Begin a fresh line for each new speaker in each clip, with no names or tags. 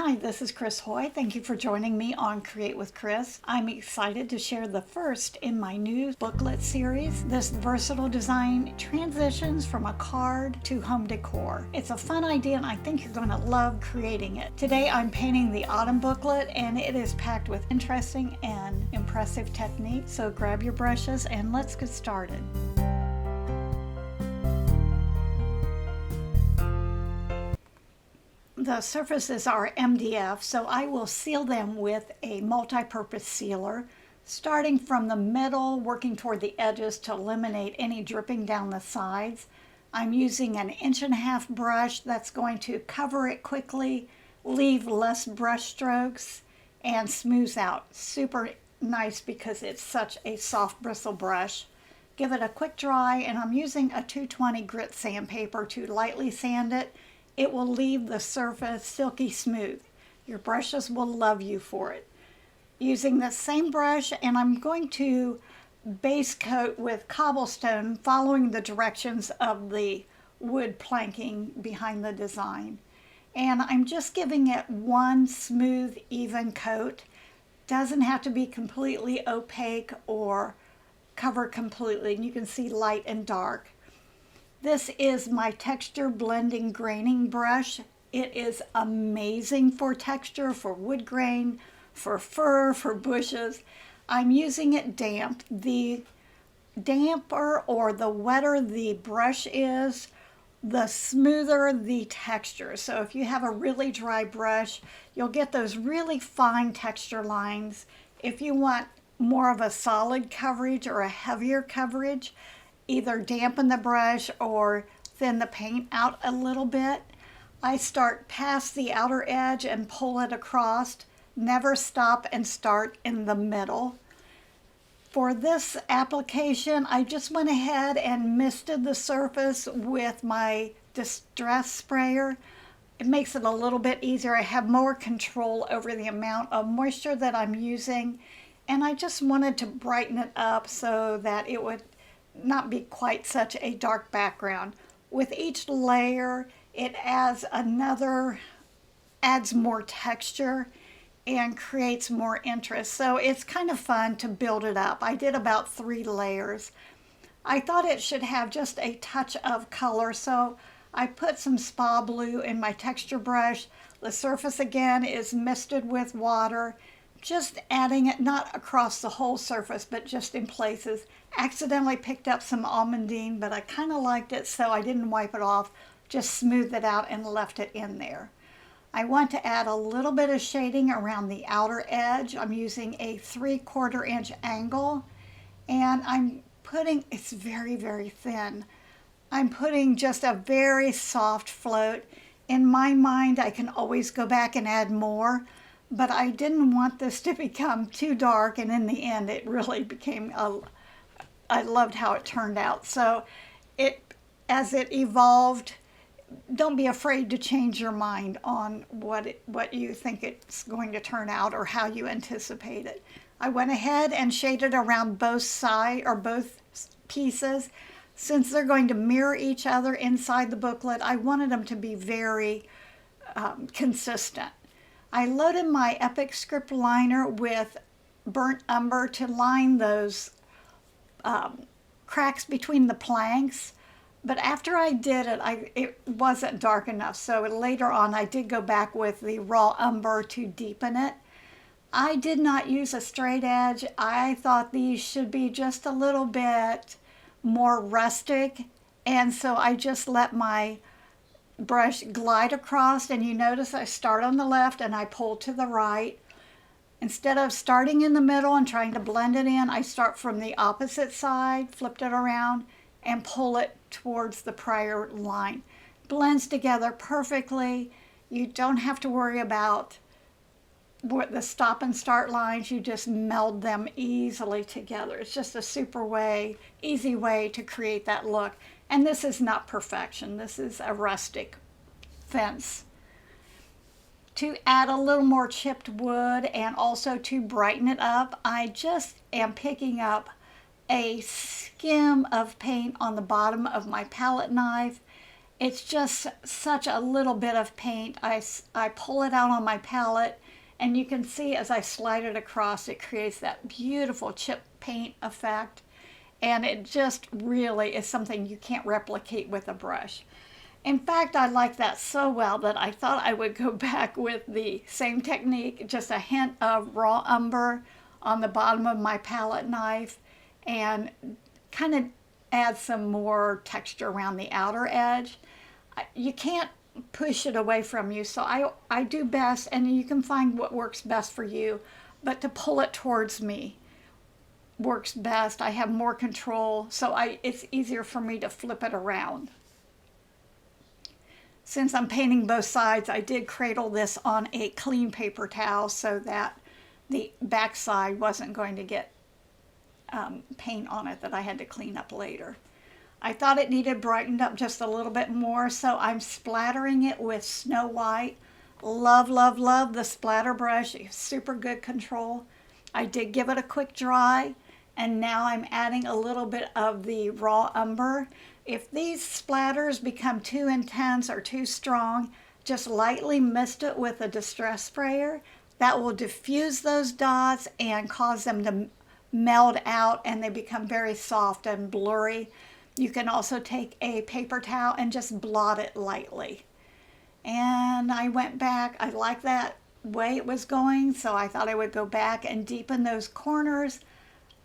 Hi, this is Chris Hoy. Thank you for joining me on Create with Chris. I'm excited to share the first in my new booklet series. This versatile design transitions from a card to home decor. It's a fun idea and I think you're going to love creating it. Today I'm painting the autumn booklet and it is packed with interesting and impressive techniques. So grab your brushes and let's get started. The surfaces are MDF, so I will seal them with a multi-purpose sealer, starting from the middle, working toward the edges to eliminate any dripping down the sides. I'm using an 1.5-inch brush that's going to cover it quickly, leave less brush strokes, and smooth out. Super nice because it's such a soft bristle brush. Give it a quick dry, and I'm using a 220 grit sandpaper to lightly sand it. It will leave the surface silky smooth. Your brushes will love you for it. Using the same brush, and I'm going to base coat with cobblestone following the directions of the wood planking behind the design. And I'm just giving it one smooth, even coat. Doesn't have to be completely opaque or cover completely. And you can see light and dark. This is my texture blending graining brush. It is amazing for texture, for wood grain, for fur, for bushes. I'm using it damp. The damper or the wetter the brush is, the smoother the texture. So if you have a really dry brush, you'll get those really fine texture lines. If you want more of a solid coverage or a heavier coverage, either dampen the brush or thin the paint out a little bit. I start past the outer edge and pull it across. Never stop and start in the middle. For this application, I just went ahead and misted the surface with my distress sprayer. It makes it a little bit easier. I have more control over the amount of moisture that I'm using, and I just wanted to brighten it up so that it would not be quite such a dark background. With each layer, it adds more texture and creates more interest. So it's kind of fun to build it up. I did about 3 layers. I thought it should have just a touch of color, so I put some spa blue in my texture brush. The surface again is misted with water. Just adding it not across the whole surface, but just in places. Accidentally picked up some almondine, but I kind of liked it, so I didn't wipe it off. Just smoothed it out and left it in there. I want to add a little bit of shading around the outer edge. I'm using a 3/4 inch angle, and I'm putting, it's very, very thin. I'm putting just a very soft float. In my mind, I can always go back and add more, but I didn't want this to become too dark, and in the end it really became I loved how it turned out. So as it evolved, don't be afraid to change your mind on what you think it's going to turn out or how you anticipate it. I went ahead and shaded around both sides or both pieces. Since they're going to mirror each other inside the booklet, I wanted them to be very consistent. I loaded my Epic script liner with burnt umber to line those cracks between the planks, but after I did it, it wasn't dark enough, so later on I did go back with the raw umber to deepen it. I did not use a straight edge. I thought these should be just a little bit more rustic, and so I just let my brush glide across, and you notice I start on the left and I pull to the right. Instead of starting in the middle and trying to blend it in, I start from the opposite side, flipped it around, and pull it towards the prior line. Blends together perfectly. You don't have to worry about the stop and start lines. You just meld them easily together. It's just a easy way to create that look. And this is not perfection. This is a rustic fence. To add a little more chipped wood and also to brighten it up, I just am picking up a skim of paint on the bottom of my palette knife It's just such a little bit of paint. I pull it out on my palette, and you can see as I slide it across, it creates that beautiful chip paint effect. And it just really is something you can't replicate with a brush. In fact, I like that so well that I thought I would go back with the same technique, just a hint of raw umber on the bottom of my palette knife, and kind of add some more texture around the outer edge. You can't push it away from you, so I do best, and you can find what works best for you, but to pull it towards me works best. I have more control, so it's easier for me to flip it around. Since I'm painting both sides, I did cradle this on a clean paper towel so that the back side wasn't going to get paint on it that I had to clean up later. I thought it needed brightened up just a little bit more, so I'm splattering it with Snow White. Love, love, love the splatter brush. Super good control. I did give it a quick dry, and now I'm adding a little bit of the raw umber. If these splatters become too intense or too strong, just lightly mist it with a distress sprayer. That will diffuse those dots and cause them to meld out, and they become very soft and blurry. You can also take a paper towel and just blot it lightly. And I went back. I like that way it was going, so I thought I would go back and deepen those corners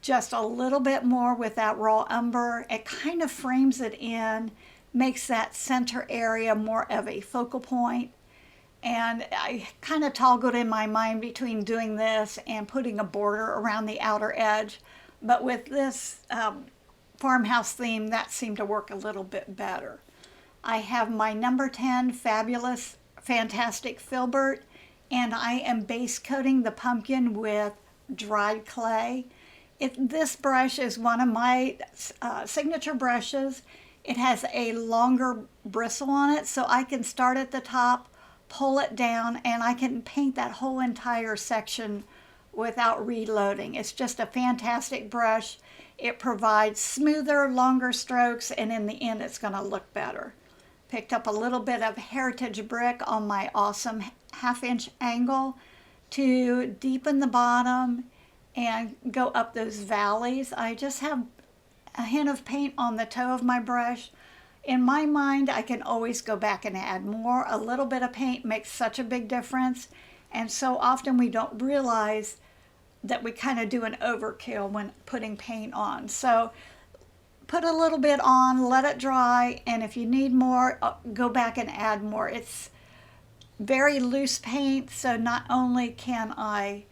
just a little bit more with that raw umber. It kind of frames it in, makes that center area more of a focal point. And I kind of toggled in my mind between doing this and putting a border around the outer edge. But with this farmhouse theme, that seemed to work a little bit better. I have my number 10 Fabulous Fantastic Filbert, and I am base coating the pumpkin with dried clay. This brush is one of my signature brushes. It has a longer bristle on it, so I can start at the top, pull it down, and I can paint that whole entire section without reloading. It's just a fantastic brush. It provides smoother, longer strokes, and in the end it's going to look better. Picked up a little bit of heritage brick on my awesome 1/2 inch angle to deepen the bottom and go up those valleys. I just have a hint of paint on the toe of my brush. In my mind, I can always go back and add more. A little bit of paint makes such a big difference, and so often we don't realize that we kind of do an overkill when putting paint on. So put a little bit on, let it dry, and if you need more, go back and add more. It's very loose paint, so not only can I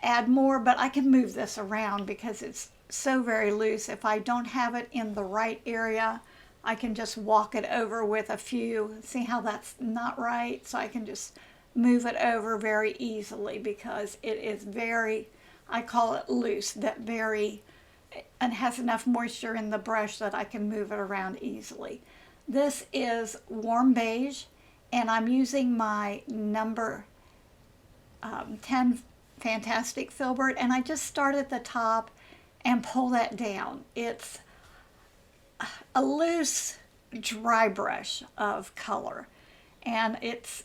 add more, but I can move this around because it's so very loose. If I don't have it in the right area, I can just walk it over with a few. See how that's not right? So I can just move it over very easily because it is very, I call it loose, and has enough moisture in the brush that I can move it around easily. This is warm beige, and I'm using my number 10 Fantastic Filbert, and I just start at the top and pull that down. It's a loose, dry brush of color, and it's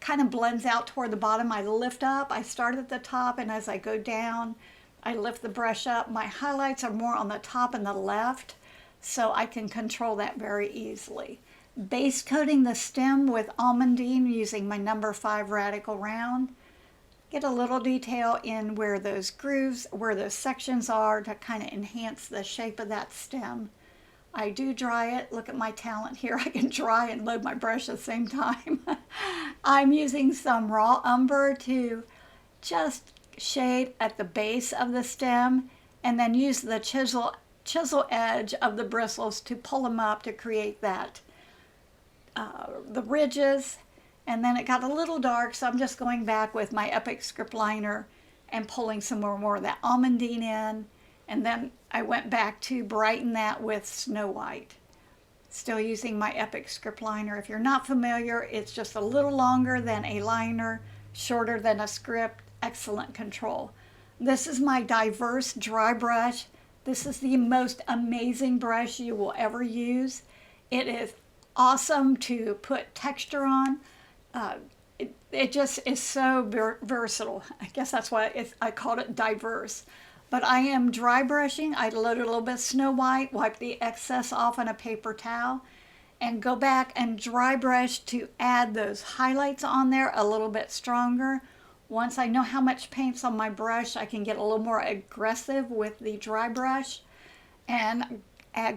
kind of blends out toward the bottom. I lift up, I start at the top, and as I go down, I lift the brush up. My highlights are more on the top and the left, so I can control that very easily. Base coating the stem with almondine using my number 5 Radical Round. Get a little detail in where those grooves, where those sections are to kind of enhance the shape of that stem. I do dry it. Look at my talent here. I can dry and load my brush at the same time. I'm using some raw umber to just shade at the base of the stem, and then use the chisel edge of the bristles to pull them up to create that, the ridges. And then it got a little dark, so I'm just going back with my Epic script liner and pulling some more of that almondine in. And then I went back to brighten that with Snow White. Still using my Epic script liner. If you're not familiar, it's just a little longer than a liner, shorter than a script, excellent control. This is my diverse dry brush. This is the most amazing brush you will ever use. It is awesome to put texture on. It just is so versatile. I guess that's why I called it diverse. But I am dry brushing. I loaded a little bit of Snow White, wipe the excess off on a paper towel, and go back and dry brush to add those highlights on there a little bit stronger. Once I know how much paint's on my brush, I can get a little more aggressive with the dry brush and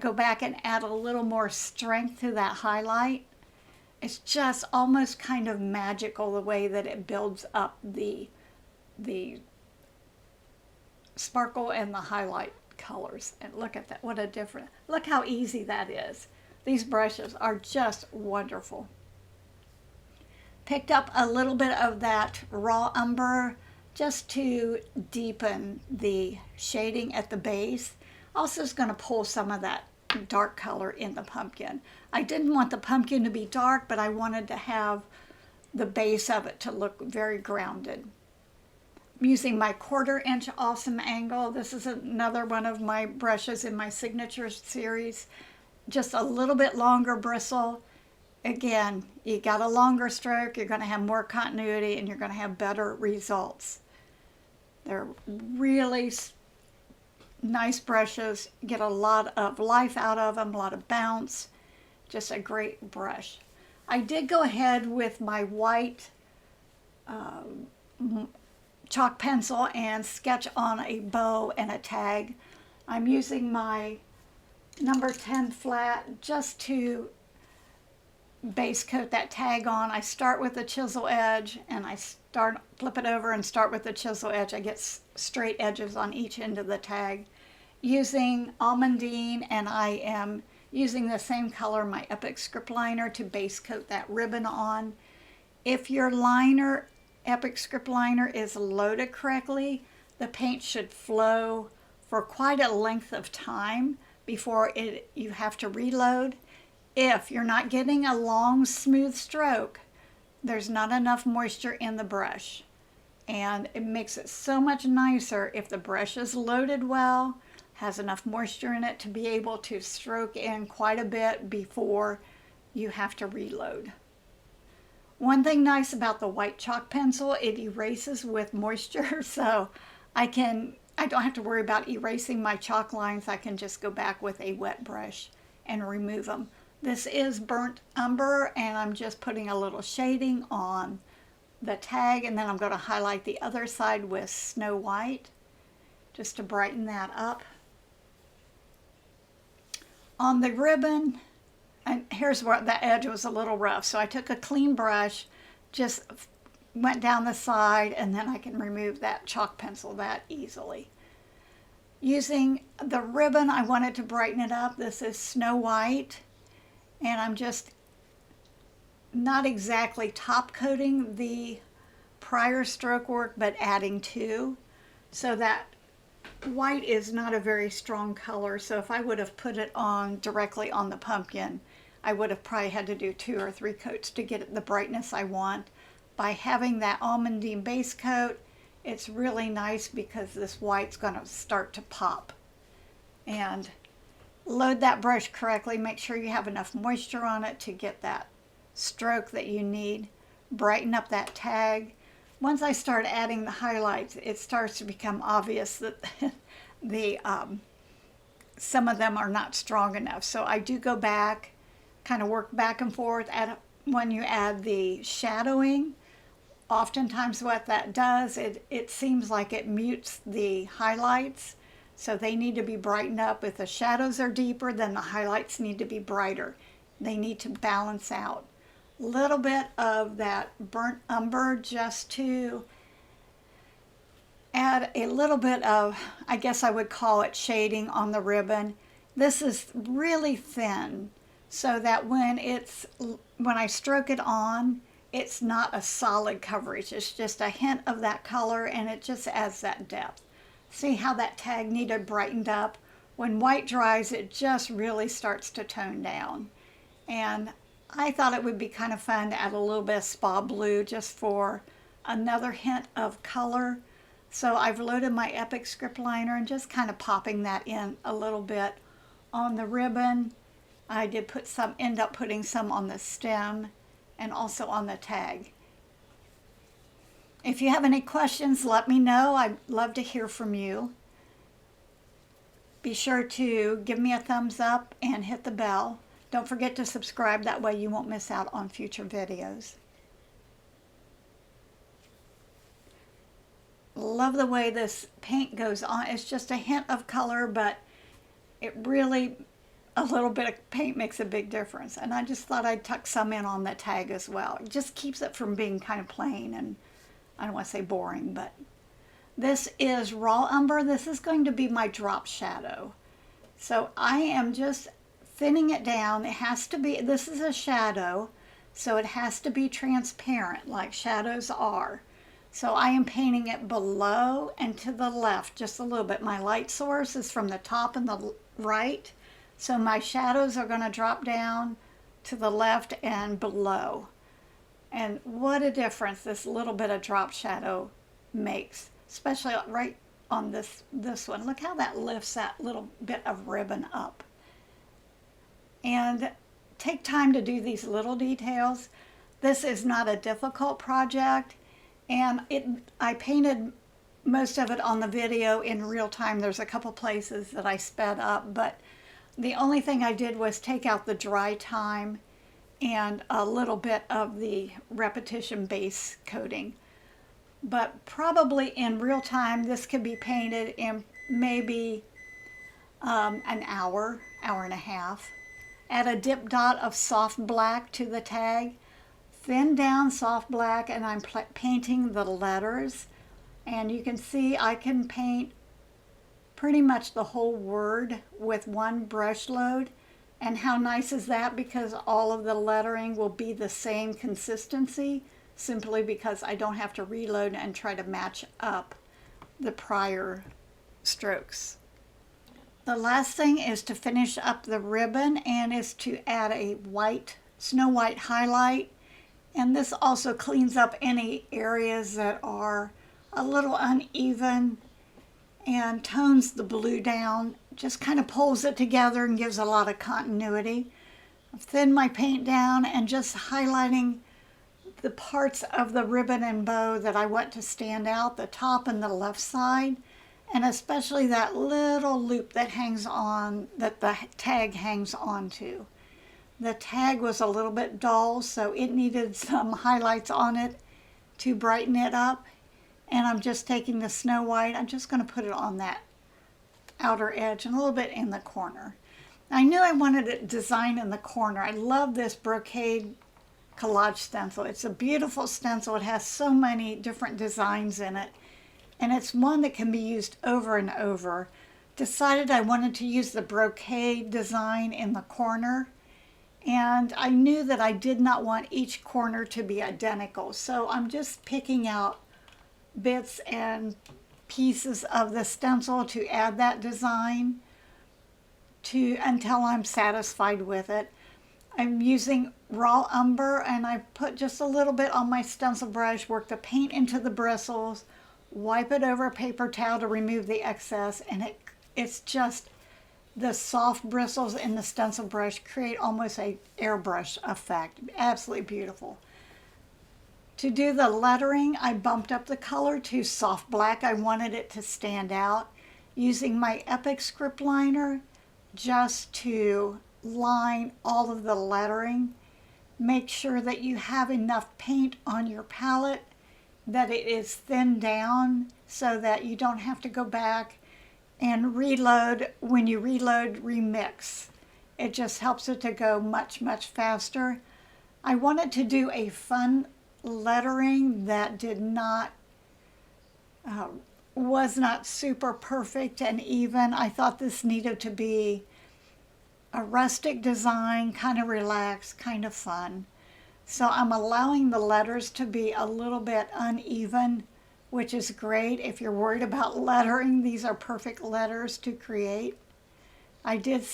go back and add a little more strength to that highlight. It's just almost kind of magical the way that it builds up the sparkle and the highlight colors. And look at that, what a difference. Look how easy that is. These brushes are just wonderful. Picked up a little bit of that raw umber just to deepen the shading at the base. Also is going to pull some of that dark color in the pumpkin. I didn't want the pumpkin to be dark, but I wanted to have the base of it to look very grounded. I'm using my 1/4 inch Awesome Angle. This is another one of my brushes in my signature series. Just a little bit longer bristle. Again, you got a longer stroke, you're going to have more continuity and you're going to have better results. They're really nice brushes, get a lot of life out of them, a lot of bounce, just a great brush. I did go ahead with my white chalk pencil and sketch on a bow and a tag. I'm using my number 10 flat just to base coat that tag on. I start with the chisel edge and I flip it over and start with the chisel edge. I get straight edges on each end of the tag using almondine, and I am using the same color, my Epic script liner, to base coat that ribbon on. If your liner, Epic script liner, is loaded correctly, the paint should flow for quite a length of time before you have to reload. If you're not getting a long, smooth stroke, there's not enough moisture in the brush. And it makes it so much nicer if the brush is loaded well, has enough moisture in it to be able to stroke in quite a bit before you have to reload. One thing nice about the white chalk pencil, it erases with moisture, so I don't have to worry about erasing my chalk lines. I can just go back with a wet brush and remove them. This is burnt umber, and I'm just putting a little shading on the tag, and then I'm going to highlight the other side with Snow White just to brighten that up. On the ribbon, and here's where the edge was a little rough, so I took a clean brush, just went down the side, and then I can remove that chalk pencil that easily. Using the ribbon, I wanted to brighten it up. This is Snow White, and I'm just not exactly top coating the prior stroke work, but adding to, so that white is not a very strong color. So if I would have put it on directly on the pumpkin, I would have probably had to do 2 or 3 coats to get the brightness I want. By having that almondine base coat, it's really nice because this white's going to start to pop. And load that brush correctly. Make sure you have enough moisture on it to get that stroke that you need. Brighten up that tag. Once I start adding the highlights, it starts to become obvious that some of them are not strong enough. So I do go back, kind of work back and forth. When you add the shadowing, oftentimes what that does, it seems like it mutes the highlights. So they need to be brightened up. If the shadows are deeper, then the highlights need to be brighter. They need to balance out. Little bit of that burnt umber just to add a little bit of, I guess I would call it shading on the ribbon. This is really thin so that when I stroke it on, it's not a solid coverage. It's just a hint of that color, and it just adds that depth. See how that tag needed brightened up? When white dries, it just really starts to tone down. And I thought it would be kind of fun to add a little bit of spa blue just for another hint of color. So I've loaded my Epic script liner and just kind of popping that in a little bit on the ribbon. I did end up putting some on the stem and also on the tag. If you have any questions, let me know. I'd love to hear from you. Be sure to give me a thumbs up and hit the bell. Don't forget to subscribe, that way you won't miss out on future videos. Love the way this paint goes on. It's just a hint of color, but it really, a little bit of paint makes a big difference. And I just thought I'd tuck some in on the tag as well. It just keeps it from being kind of plain and I don't want to say boring, but this is raw umber. This is going to be my drop shadow. So I am just thinning it down. It has to be, this is a shadow, so it has to be transparent like shadows are. So I am painting it below and to the left just a little bit. My light source is from the top and the right, so my shadows are going to drop down to the left and below. And what a difference this little bit of drop shadow makes, especially right on this one. Look how that lifts that little bit of ribbon up. And take time to do these little details. This is not a difficult project. And I painted most of it on the video in real time. There's a couple places that I sped up, but the only thing I did was take out the dry time and a little bit of the repetition base coating. But probably in real time, this could be painted in maybe an hour and a half. Add a dip dot of soft black to the tag. Thin down soft black, and I'm painting the letters, and you can see I can paint pretty much the whole word with one brush load. And how nice is that, because all of the lettering will be the same consistency, simply because I don't have to reload and try to match up the prior strokes. The last thing is to finish up the ribbon, and is to add a white, snow white highlight. And this also cleans up any areas that are a little uneven and tones the blue down, just kind of pulls it together and gives a lot of continuity. I've thinned my paint down and just highlighting the parts of the ribbon and bow that I want to stand out, the top and the left side, and especially that little loop that hangs on, that the tag hangs onto. The tag was a little bit dull, so it needed some highlights on it to brighten it up. And I'm just taking the snow white, I'm just going to put it on that outer edge and a little bit in the corner. I knew I wanted a design in the corner. I love this brocade collage stencil. It's a beautiful stencil. It has so many different designs in it. And it's one that can be used over and over. Decided I wanted to use the brocade design in the corner. And I knew that I did not want each corner to be identical. So I'm just picking out bits and pieces of the stencil to add that design until I'm satisfied with it. I'm using raw umber, and I put just a little bit on my stencil brush, work the paint into the bristles, wipe it over a paper towel to remove the excess, and it's just the soft bristles in the stencil brush create almost a airbrush effect. Absolutely beautiful. To do the lettering, I bumped up the color to soft black. I wanted it to stand out. Using my Epic script liner just to line all of the lettering. Make sure that you have enough paint on your palette, that it is thinned down so that you don't have to go back and reload. When you reload, remix. It just helps it to go much, much faster. I wanted to do a fun lettering that did not, was not super perfect and even. I thought this needed to be a rustic design, kind of relaxed, kind of fun. So I'm allowing the letters to be a little bit uneven, which is great. If you're worried about lettering, these are perfect letters to create. I did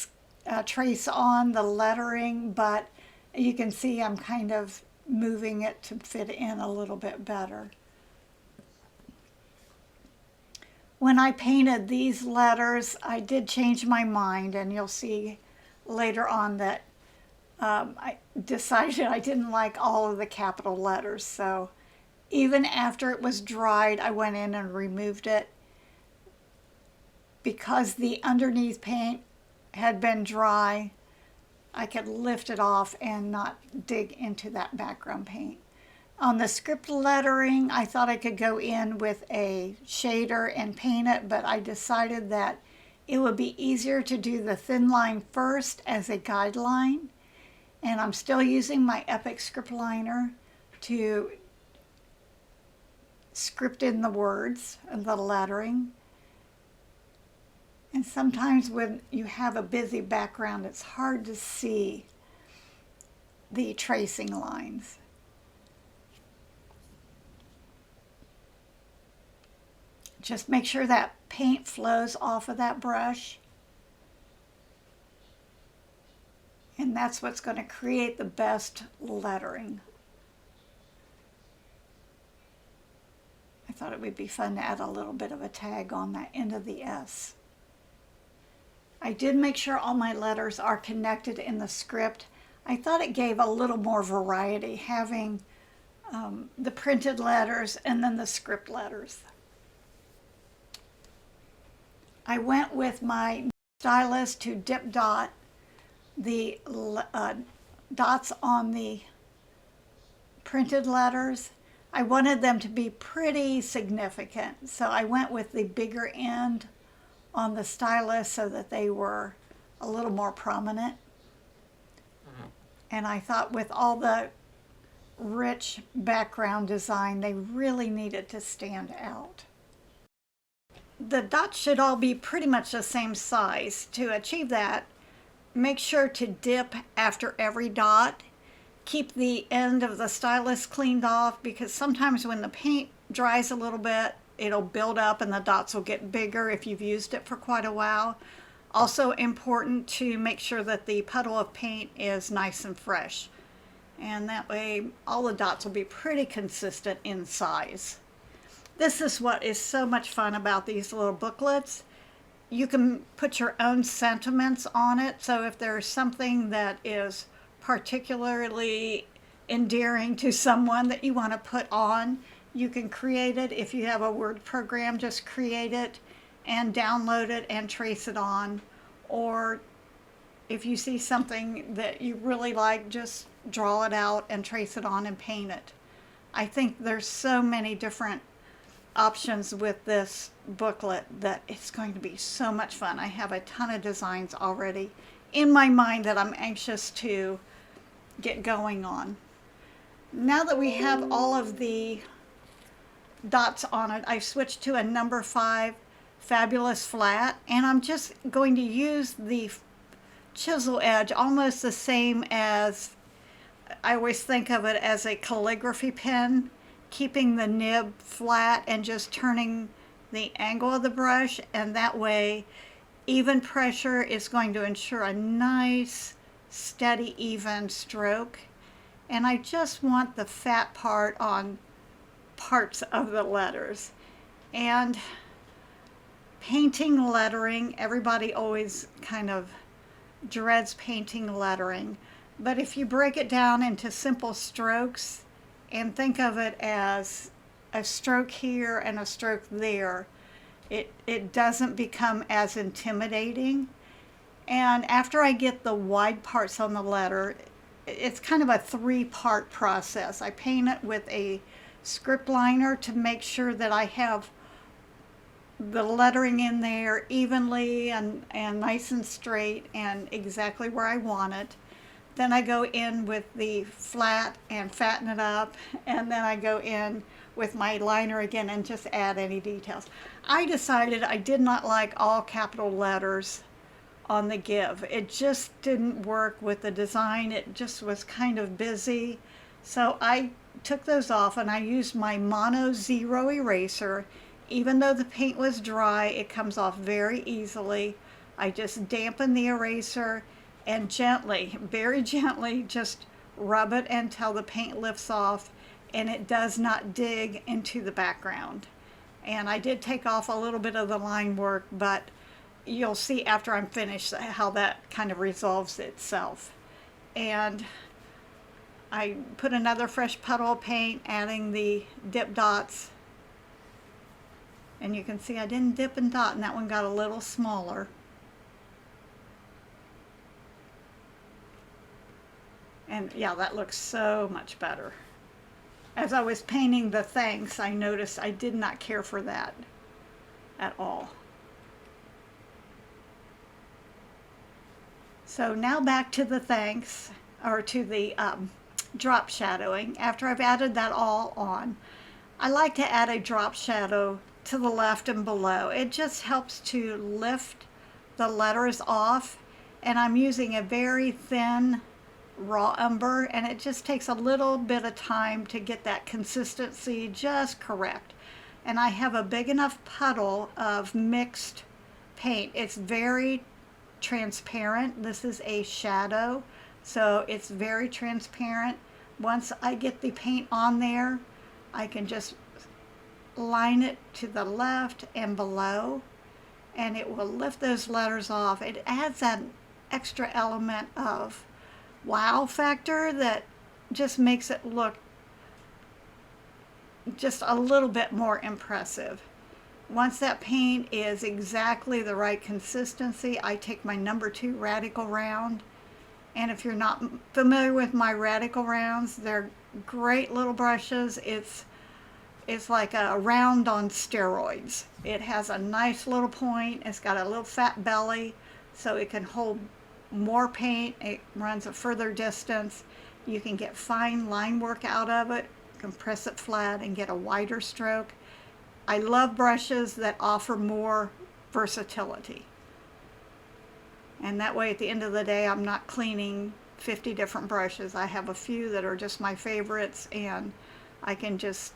trace on the lettering, but you can see I'm kind of moving it to fit in a little bit better. When I painted these letters, I did change my mind, and you'll see later on that I decided I didn't like all of the capital letters. So even after it was dried, I went in and removed it because the underneath paint had been dry. I could lift it off and not dig into that background paint. On the script lettering, I thought I could go in with a shader and paint it, but I decided that it would be easier to do the thin line first as a guideline. And I'm still using my Epic script liner to script in the words and the lettering. And sometimes when you have a busy background, it's hard to see the tracing lines. Just make sure that paint flows off of that brush. And that's what's going to create the best lettering. I thought it would be fun to add a little bit of a tag on that end of the S. I did make sure all my letters are connected in the script. I thought it gave a little more variety having the printed letters and then the script letters. I went with my stylus to dip dot the dots on the printed letters. I wanted them to be pretty significant, so I went with the bigger end on the stylus so that they were a little more prominent. And I thought with all the rich background design, they really needed to stand out. The dots should all be pretty much the same size. To achieve that, make sure to dip after every dot. Keep the end of the stylus cleaned off because sometimes when the paint dries a little bit, it'll build up and the dots will get bigger if you've used it for quite a while. Also important to make sure that the puddle of paint is nice and fresh. And that way all the dots will be pretty consistent in size. This is what is so much fun about these little booklets. You can put your own sentiments on it. So if there's something that is particularly endearing to someone that you want to put on, you can create it. If you have a Word program, just create it and download it and trace it on. Or if you see something that you really like, just draw it out and trace it on and paint it. I think there's so many different options with this booklet that it's going to be so much fun. I have a ton of designs already in my mind that I'm anxious to get going on. Now that we have all of the dots on it, I've switched to a number 5 Fabulous Flat, and I'm just going to use the chisel edge almost the same as I always think of it as a calligraphy pen, keeping the nib flat and just turning the angle of the brush, and that way even pressure is going to ensure a nice steady even stroke. And I just want the fat part on parts of the letters. And painting lettering, everybody always kind of dreads painting lettering, but if you break it down into simple strokes and think of it as a stroke here and a stroke there, it doesn't become as intimidating. And after I get the wide parts on the letter, it's kind of a 3-part process. I paint it with a script liner to make sure that I have the lettering in there evenly and nice and straight and exactly where I want it. Then I go in with the flat and fatten it up, and then I go in with my liner again and just add any details. I decided I did not like all capital letters on the give. It just didn't work with the design. It just was kind of busy. So I took those off and I used my Mono Zero eraser. Even though the paint was dry, it comes off very easily. I just dampen the eraser and gently, very gently, just rub it until the paint lifts off and it does not dig into the background. And I did take off a little bit of the line work, but you'll see after I'm finished how that kind of resolves itself. And I put another fresh puddle of paint, adding the dip dots. And you can see I didn't dip and dot, and that one got a little smaller. And yeah, that looks so much better. As I was painting the thanks, I noticed I did not care for that at all. So now back to the thanks, or to the drop shadowing. After I've added that all on, I like to add a drop shadow to the left and below. It just helps to lift the letters off, and I'm using a very thin raw umber, and it just takes a little bit of time to get that consistency just correct. And I have a big enough puddle of mixed paint. It's very transparent. This is a shadow, so it's very transparent. Once I get the paint on there, I can just line it to the left and below, and it will lift those letters off. It adds that extra element of wow factor that just makes it look just a little bit more impressive. Once that paint is exactly the right consistency, I take my number 2 radical round. And if you're not familiar with my radical rounds, they're great little brushes. It's like a round on steroids. It has a nice little point. It's got a little fat belly, so it can hold more paint. It runs a further distance. You can get fine line work out of it, compress it flat, and get a wider stroke. I love brushes that offer more versatility. And that way, at the end of the day, I'm not cleaning 50 different brushes. I have a few that are just my favorites, and I can just,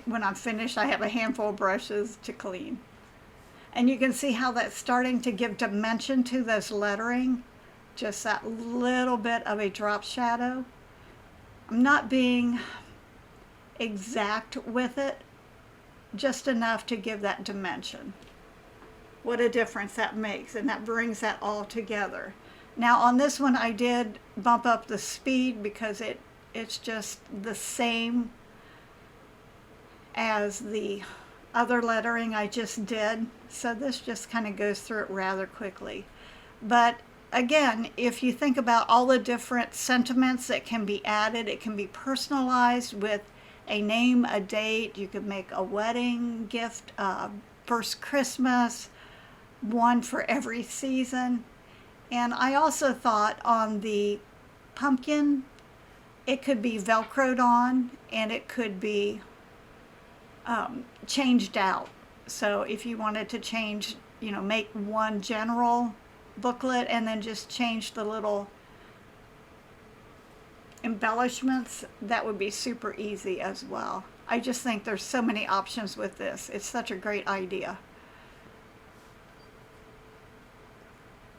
when I'm finished, I have a handful of brushes to clean. And you can see how that's starting to give dimension to this lettering. Just that little bit of a drop shadow. I'm not being exact with it, just enough to give that dimension. What a difference that makes, and that brings that all together. Now on this one I did bump up the speed because it's just the same as the other lettering I just did, so this just kind of goes through it rather quickly. But again, if you think about all the different sentiments that can be added, it can be personalized with a name, a date. You could make a wedding gift, first Christmas, one for every season. And I also thought on the pumpkin, it could be velcroed on, and it could be changed out. So if you wanted to change, make one general booklet and then just change the little embellishments, that would be super easy as well. I just think there's so many options with this. It's such a great idea.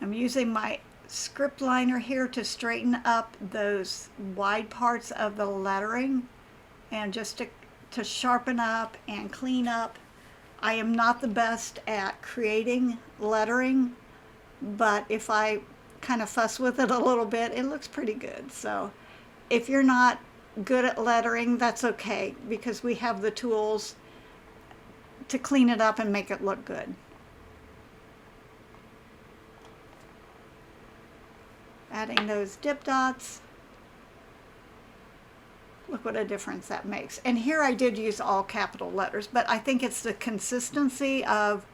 I'm using my script liner here to straighten up those wide parts of the lettering and just to sharpen up and clean up. I am not the best at creating lettering, but if I kind of fuss with it a little bit, it looks pretty good. So if you're not good at lettering, that's okay, because we have the tools to clean it up and make it look good. Adding those dip dots. Look what a difference that makes. And here I did use all capital letters, but I think it's the consistency of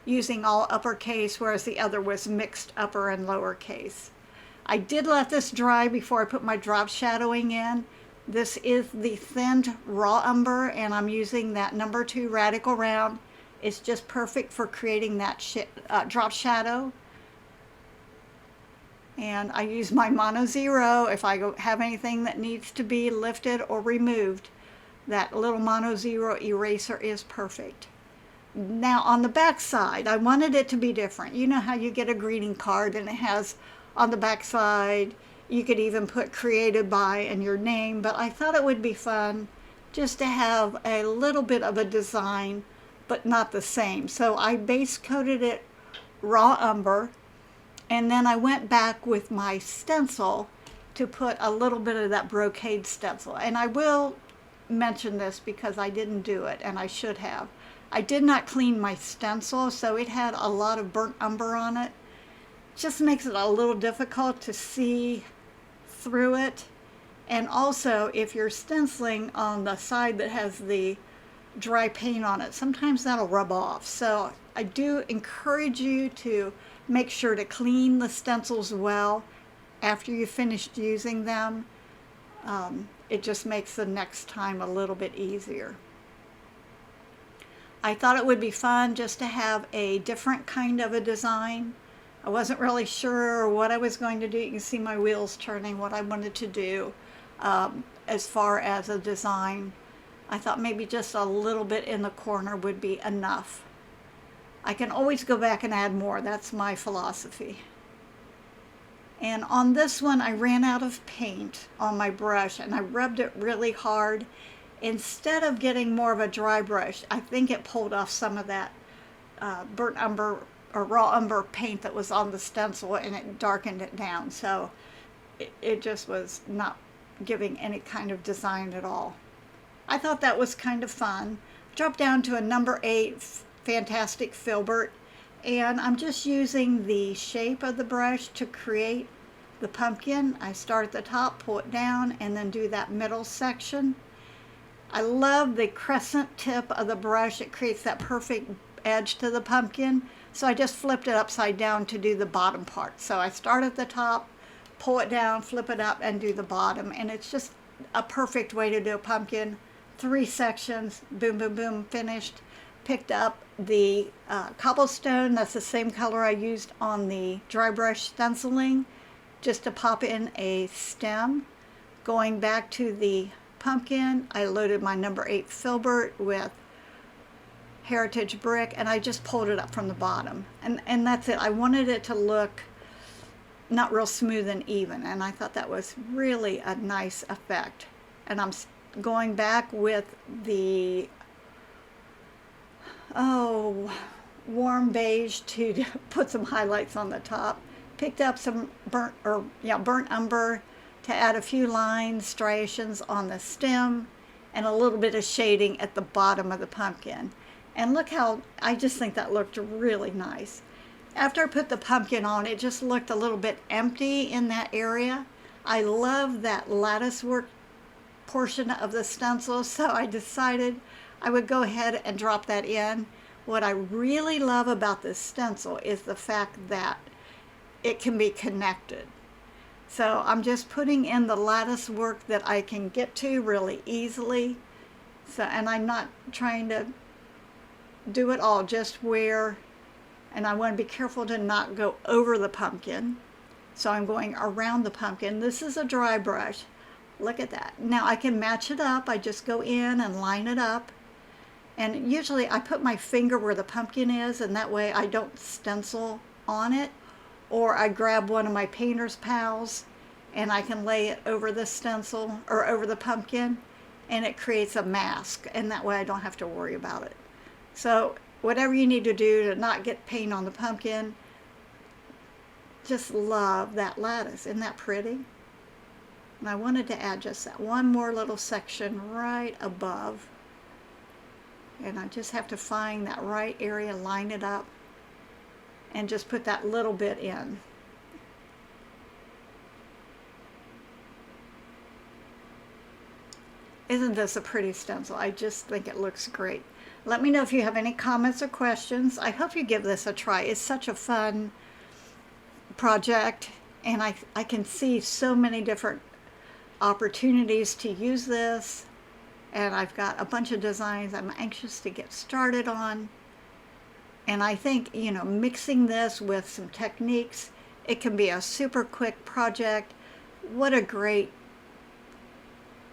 using all uppercase, whereas the other was mixed upper and lowercase. I did let this dry before I put my drop shadowing in. This is the thinned raw umber, and I'm using that number 2 radical round. It's just perfect for creating that drop shadow. And I use my mono 0 if I have anything that needs to be lifted or removed. That little mono 0 eraser is perfect. Now on the back side, I wanted it to be different. You know how you get a greeting card and it has on the back side, you could even put created by and your name, but I thought it would be fun just to have a little bit of a design, but not the same. So I base coated it raw umber, and then I went back with my stencil to put a little bit of that brocade stencil. And I will mention this because I didn't do it, and I should have. I did not clean my stencil, so it had a lot of burnt umber on it. Just makes it a little difficult to see through it. And also, if you're stenciling on the side that has the dry paint on it, sometimes that'll rub off. So I do encourage you to make sure to clean the stencils well after you've finished using them. It just makes the next time a little bit easier. I thought it would be fun just to have a different kind of a design. I wasn't really sure what I was going to do. You can see my wheels turning, what I wanted to do as far as a design. I thought maybe just a little bit in the corner would be enough. I can always go back and add more. That's my philosophy. And on this one, I ran out of paint on my brush, and I rubbed it really hard. Instead of getting more of a dry brush, I think it pulled off some of that burnt umber or raw umber paint that was on the stencil, and it darkened it down. So it just was not giving any kind of design at all. I thought that was kind of fun. Dropped down to a number 8 Fantastic Filbert, and I'm just using the shape of the brush to create the pumpkin. I start at the top, pull it down, and then do that middle section. I love the crescent tip of the brush. It creates that perfect edge to the pumpkin. So I just flipped it upside down to do the bottom part. So I start at the top, pull it down, flip it up, and do the bottom. And it's just a perfect way to do a pumpkin. 3 sections, boom, boom, boom, finished. Picked up the cobblestone. That's the same color I used on the dry brush stenciling, just to pop in a stem. Going back to the pumpkin, I loaded my number 8 filbert with heritage brick, and I just pulled it up from the bottom. And that's it. I wanted it to look not real smooth and even, and I thought that was really a nice effect. And I'm going back with the warm beige to put some highlights on the top. Picked up some burnt umber to add a few lines, striations on the stem, and a little bit of shading at the bottom of the pumpkin. And look how, I just think that looked really nice. After I put the pumpkin on, it just looked a little bit empty in that area. I love that lattice work portion of the stencil, so I decided I would go ahead and drop that in. What I really love about this stencil is the fact that it can be connected. So I'm just putting in the lattice work that I can get to really easily. So, and I'm not trying to do it all, just where, and I want to be careful to not go over the pumpkin. So I'm going around the pumpkin. This is a dry brush. Look at that. Now I can match it up. I just go in and line it up. And usually I put my finger where the pumpkin is, and that way I don't stencil on it. Or I grab one of my painter's pals and I can lay it over the stencil or over the pumpkin, and it creates a mask, and that way I don't have to worry about it. So whatever you need to do to not get paint on the pumpkin, just love that lattice. Isn't that pretty? And I wanted to add just that one more little section right above. And I just have to find that right area, line it up, and just put that little bit in. Isn't this a pretty stencil? I just think it looks great. Let me know if you have any comments or questions. I hope you give this a try. It's such a fun project, and I can see so many different opportunities to use this, and I've got a bunch of designs I'm anxious to get started on. And I think, you know, mixing this with some techniques, it can be a super quick project. What a great,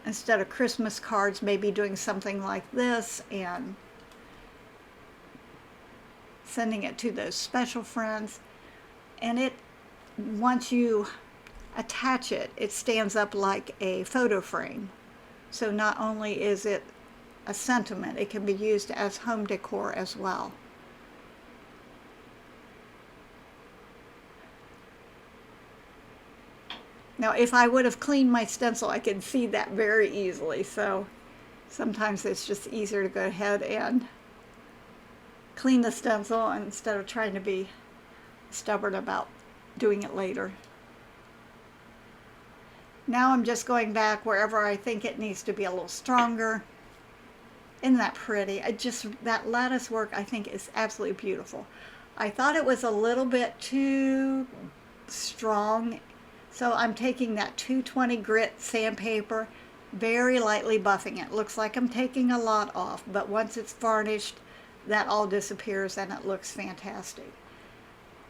instead of Christmas cards, maybe doing something like this and sending it to those special friends. And it, once you attach it, it stands up like a photo frame. So not only is it a sentiment, it can be used as home decor as well. Now, if I would have cleaned my stencil, I could see that very easily. So sometimes it's just easier to go ahead and clean the stencil instead of trying to be stubborn about doing it later. Now I'm just going back wherever I think it needs to be a little stronger. Isn't that pretty? That lattice work I think is absolutely beautiful. I thought it was a little bit too strong, so I'm taking that 220 grit sandpaper, very lightly buffing it. Looks like I'm taking a lot off, but once it's varnished, that all disappears and it looks fantastic.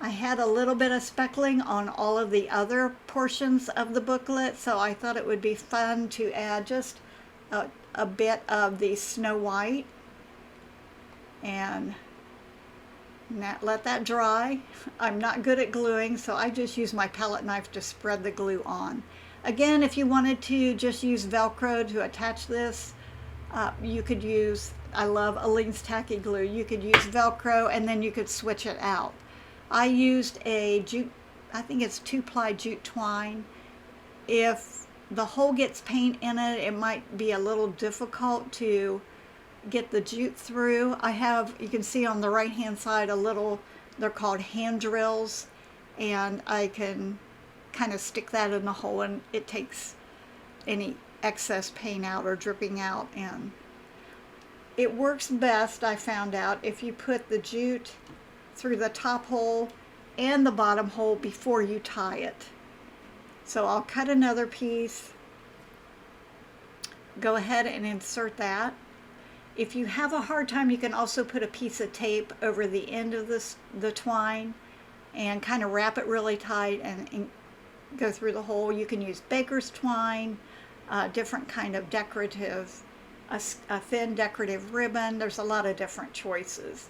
I had a little bit of speckling on all of the other portions of the booklet, so I thought it would be fun to add just a bit of the Snow White and let that dry. I'm not good at gluing, so I just use my palette knife to spread the glue on. Again, if you wanted to just use Velcro to attach this, you could use, I love Aleene's Tacky Glue, you could use Velcro and then you could switch it out. I used a jute, I think it's 2-ply jute twine. If the hole gets paint in it, it might be a little difficult to get the jute through. I have, you can see on the right hand side, a little, they're called hand drills, and I can kind of stick that in the hole and it takes any excess paint out or dripping out. And it works best, I found out, if you put the jute through the top hole and the bottom hole before you tie it. So I'll cut another piece, go ahead and insert that. If you have a hard time, you can also put a piece of tape over the end of the twine and kind of wrap it really tight and go through the hole. You can use baker's twine, different kind of decorative, a thin decorative ribbon. There's a lot of different choices.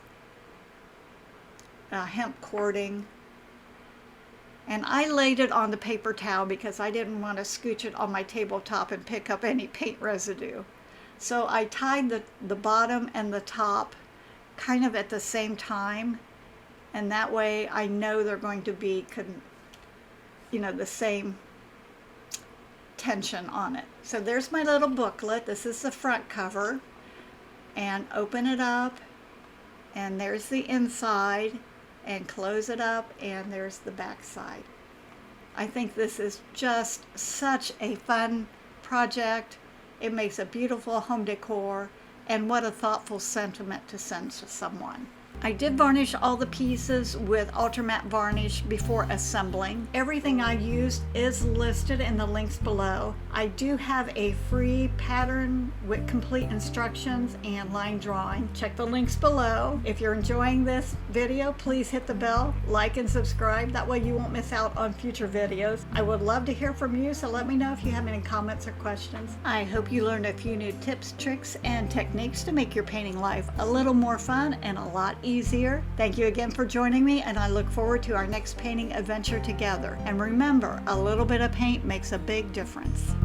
Hemp cording. And I laid it on the paper towel because I didn't want to scooch it on my tabletop and pick up any paint residue. So I tied the bottom and the top kind of at the same time, and that way I know they're going to be, the same tension on it. So there's my little booklet. This is the front cover, and open it up, and there's the inside, and close it up, and there's the back side. I think this is just such a fun project. It makes a beautiful home decor, and what a thoughtful sentiment to send to someone. I did varnish all the pieces with ultramatte varnish before assembling. Everything I used is listed in the links below. I do have a free pattern with complete instructions and line drawing. Check the links below. If you're enjoying this video, please hit the bell, like and subscribe. That way you won't miss out on future videos. I would love to hear from you, so let me know if you have any comments or questions. I hope you learned a few new tips, tricks, and techniques to make your painting life a little more fun and a lot easier. Thank you again for joining me, and I look forward to our next painting adventure together. And remember, a little bit of paint makes a big difference.